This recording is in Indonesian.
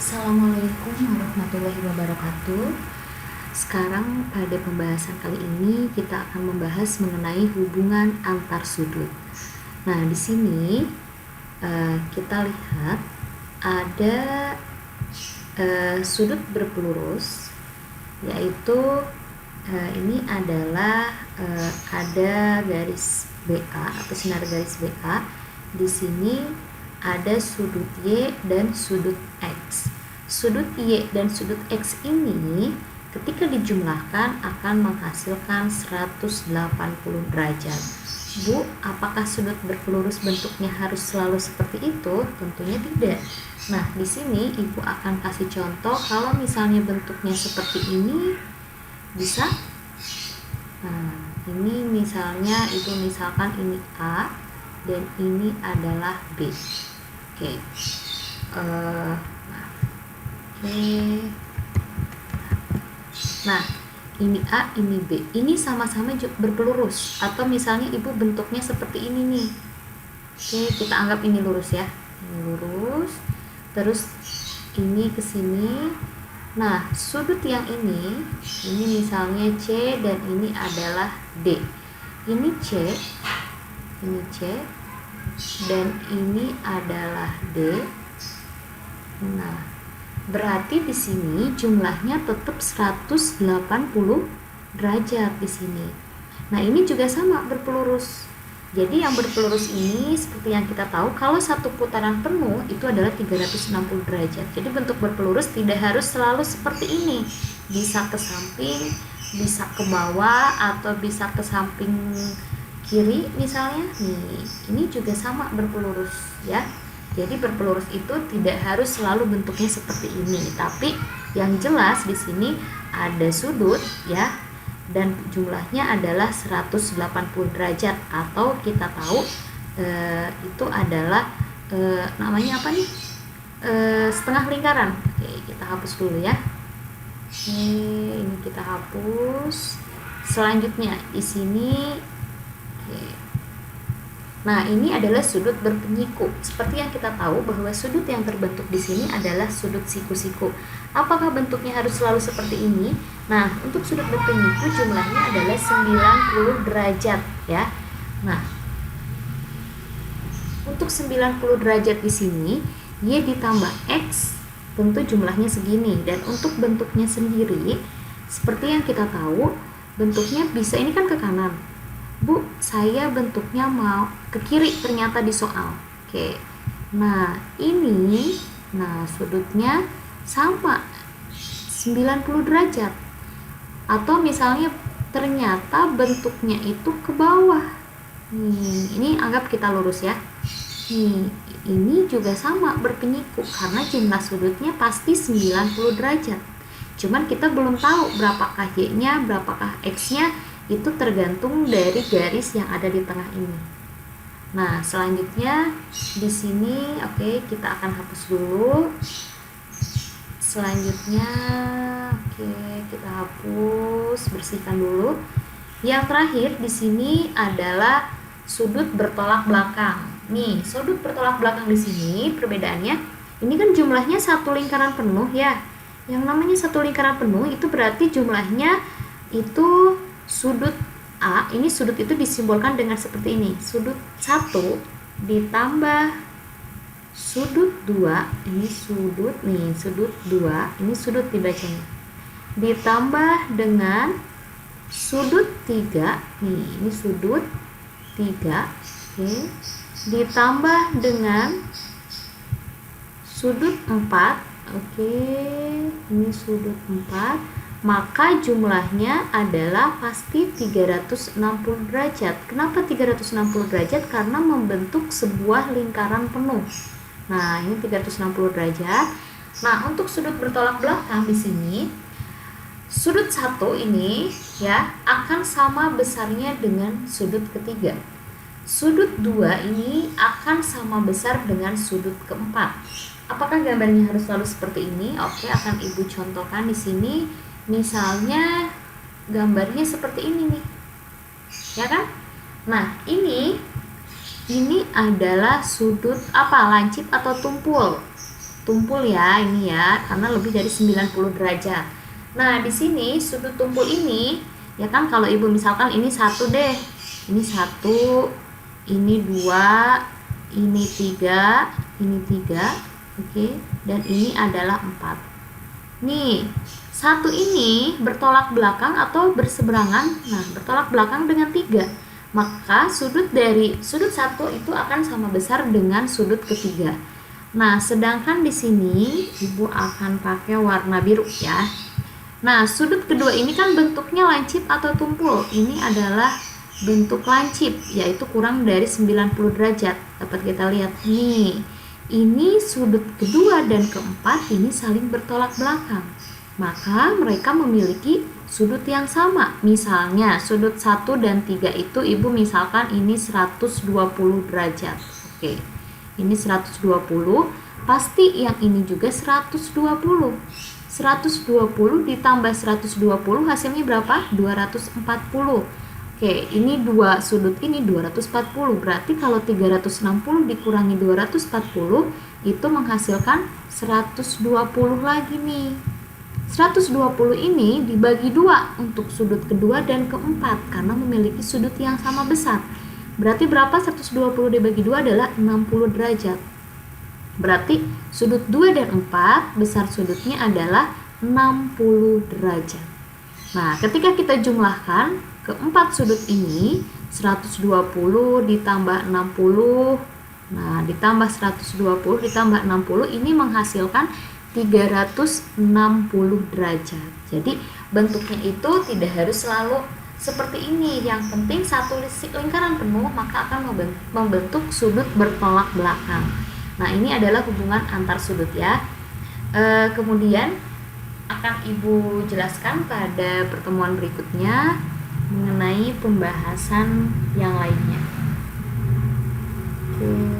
Assalamualaikum warahmatullahi wabarakatuh. Sekarang pada pembahasan kali ini kita akan membahas mengenai hubungan antar sudut. Nah, di sini kita lihat ada sudut berpelurus, yaitu ini adalah ada garis BA atau sinar garis BA. Di sini ada sudut Y dan sudut X. Sudut Y dan sudut X ini ketika dijumlahkan akan menghasilkan 180 derajat. Bu, apakah sudut berpelurus bentuknya harus selalu seperti itu? Tentunya tidak. Nah, di sini Ibu akan kasih contoh kalau misalnya bentuknya seperti ini, bisa? Nah, ini misalnya Ibu misalkan ini A dan ini adalah B. Oke. Nah, ini A, ini B. Ini sama-sama berpelurus. Atau misalnya Ibu bentuknya seperti ini nih. Oke, kita anggap ini lurus ya. Ini lurus. Terus ini ke sini. Nah, sudut yang ini misalnya C dan ini adalah D. Ini C, dan ini adalah D. Nah, berarti di sini jumlahnya tetap 180 derajat di sini. Nah, ini juga sama berpelurus. Jadi yang berpelurus ini seperti yang kita tahu, kalau satu putaran penuh itu adalah 360 derajat. Jadi bentuk berpelurus tidak harus selalu seperti ini. Bisa ke samping, bisa ke bawah, atau bisa ke samping kiri misalnya. Nih, ini juga sama berpelurus ya. Jadi berpelurus itu tidak harus selalu bentuknya seperti ini, tapi yang jelas di sini ada sudut ya, dan jumlahnya adalah 180 derajat, atau kita tahu itu adalah namanya apa nih? Setengah lingkaran. Oke, kita hapus dulu ya. Ini kita hapus. Selanjutnya di sini. Nah, ini adalah sudut berpenyiku. Seperti yang kita tahu bahwa sudut yang terbentuk di sini adalah sudut siku-siku. Apakah bentuknya harus selalu seperti ini? Nah, untuk sudut berpenyiku jumlahnya adalah 90 derajat ya. Nah, untuk 90 derajat di sini Y ditambah X tentu jumlahnya segini, dan untuk bentuknya sendiri seperti yang kita tahu bentuknya bisa, ini kan ke kanan. Bu, saya bentuknya mau ke kiri ternyata di soal. Oke. Nah, ini sudutnya sama 90 derajat. Atau misalnya ternyata bentuknya itu ke bawah. Nih, ini anggap kita lurus ya. Nih, ini juga sama berpenyiku karena jumlah sudutnya pasti 90 derajat. Cuman kita belum tahu berapakah Y-nya, berapakah X-nya. Itu tergantung dari garis yang ada di tengah ini. Nah, selanjutnya di sini oke, kita akan hapus dulu. Selanjutnya kita hapus, bersihkan dulu. Yang terakhir di sini adalah sudut bertolak belakang. Nih, sudut bertolak belakang di sini perbedaannya, ini kan jumlahnya satu lingkaran penuh ya. Yang namanya satu lingkaran penuh itu berarti jumlahnya itu sudut A, ini sudut itu disimbolkan dengan seperti ini. Sudut 1 ditambah sudut 2, ini sudut 2, ini sudut dibacanya. Ditambah dengan sudut 3, ini sudut 3, oke. Ditambah dengan sudut 4, oke. Ini sudut 4. Maka jumlahnya adalah pasti 360 derajat. Kenapa 360 derajat? Karena membentuk sebuah lingkaran penuh. Nah, ini 360 derajat. Nah, untuk sudut bertolak belakang di sini, sudut 1 ini ya akan sama besarnya dengan sudut ketiga. Sudut 2 ini akan sama besar dengan sudut keempat. Apakah gambarnya harus selalu seperti ini? Oke, akan Ibu contohkan di sini. Misalnya gambarnya seperti ini nih, ya kan? Nah, ini adalah sudut apa? Lancip atau tumpul? tumpul ya, ini ya, karena lebih dari 90 derajat. Nah, di sini sudut tumpul ini, ya kan kalau Ibu misalkan ini 1 deh. Ini 1, ini 2, ini 3, ini 3, oke, dan ini adalah 4. Nih, 1 ini bertolak belakang atau berseberangan. Nah, bertolak belakang dengan 3. Maka sudut dari sudut 1 itu akan sama besar dengan sudut ketiga. Nah, sedangkan di sini Ibu akan pakai warna biru ya. Nah, sudut kedua ini kan bentuknya lancip atau tumpul. Ini adalah bentuk lancip, yaitu kurang dari 90 derajat. Dapat kita lihat nih. Ini sudut kedua dan keempat ini saling bertolak belakang. Maka mereka memiliki sudut yang sama. Misalnya sudut 1 dan 3 itu Ibu misalkan ini 120 derajat. Oke. Ini 120, pasti yang ini juga 120. 120 ditambah 120 hasilnya berapa? 240. Oke, ini dua sudut ini 240. Berarti kalau 360 dikurangi 240 itu menghasilkan 120 lagi nih. 120 ini dibagi 2 untuk sudut kedua dan keempat karena memiliki sudut yang sama besar. Berarti berapa? 120 dibagi 2 adalah 60 derajat. Berarti sudut 2 dan 4 besar sudutnya adalah 60 derajat. Nah, ketika kita jumlahkan keempat sudut ini 120 ditambah 60, nah ditambah 120 ditambah 60 ini menghasilkan 360 derajat. Jadi bentuknya itu tidak harus selalu seperti ini. Yang penting satu lingkaran penuh maka akan membentuk sudut bertolak belakang. Nah, ini adalah hubungan antar sudut ya. Kemudian akan Ibu jelaskan pada pertemuan berikutnya mengenai pembahasan yang lainnya. Oke.